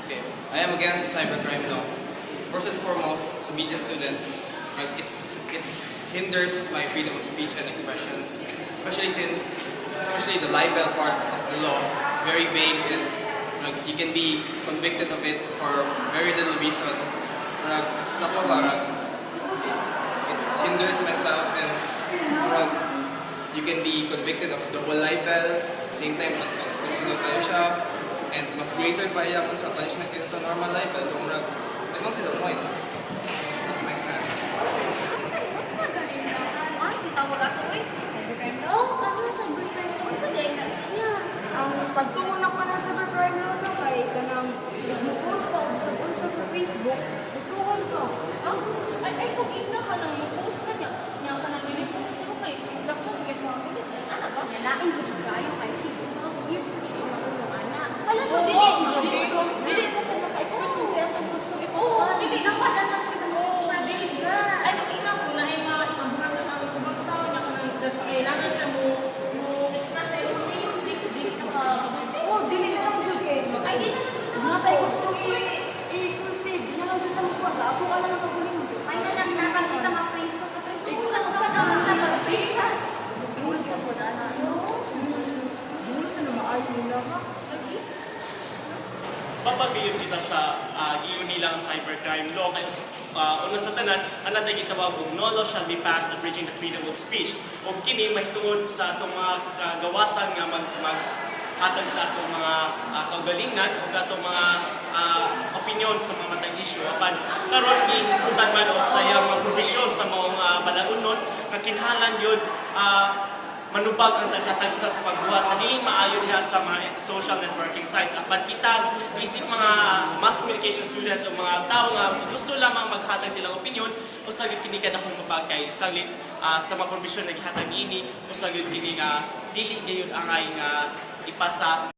Okay, I am against cybercrime law. First and foremost, as a media student, it hinders my freedom of speech and expression, especially the libel part of the law is very vague and you can be convicted of it for very little reason. Sa ko, it hinders myself and you can be convicted of double libel, same time unconstitutional kayo siya, and mas greater pa iya kung sa punishment kaysa sa normal libel. So I don't see the point. That's my stand. Sa galing na, si tawag ato eh. Cybercrime law? Oo, ano cybercrime law? Sa galing na siya. Ang pagtuon ako na sa cybercrime law na kay kanang if mo post ka o bisag unsa sa Facebook, isuhon ka. Ay, kung ina ka lang, mag-post ka niya. Niya ka na nilipost mo kay Dako, kasi mga pulis. Ano ba? Nalaing ko siya kayo kay 12 years na siya matulong anak. Wala, so Oo, dili na ka maka-express kung siya itong gusto ito. Oo, dili. Nang wala na kita maka-express ka. Ay, kung ina ko na ay mga ikabuhan ka ng ibang tao niya ka ng kailangan ka mo express na yung feelings, dili ka ka. Oh, dili na lang jud kay. Ay, di na lang kita Natay gusto i-isulti, di na lang jud ta mo kwala. Ako ala na kaguling. Ay, nalang nakan kita ma-preso ka. Preso ko Ikaw lang ka ka naman sa na. pagsikat. Good job mo na. Dili sa na maayo nila ha. Papabiyon kita sa iyo nilang cybercrime law. Kaya una sa tanan, ang natay gitawag og no law shall be passed abridging the freedom of speech. O kini mahitungod sa atong mga kagawasan nga maghatag sa atong mga kaugalingan o atong mga opinion sa mga matang issue. Apan karon gihisgutan man o sa iyang mga provision sa mga balaunon kakinhalan yun manubag ang tagsa-tagsa sa pagbuhat sa dili maayo diha sa mga social networking sites. Apan kita isip mga mass communication students o mga tao nga gusto lamang maghatag silang opinion o sa kini kada kung mabagay saglit sa mga provision na gihatag niini o sa kini nga dili gayud angay nga ipasa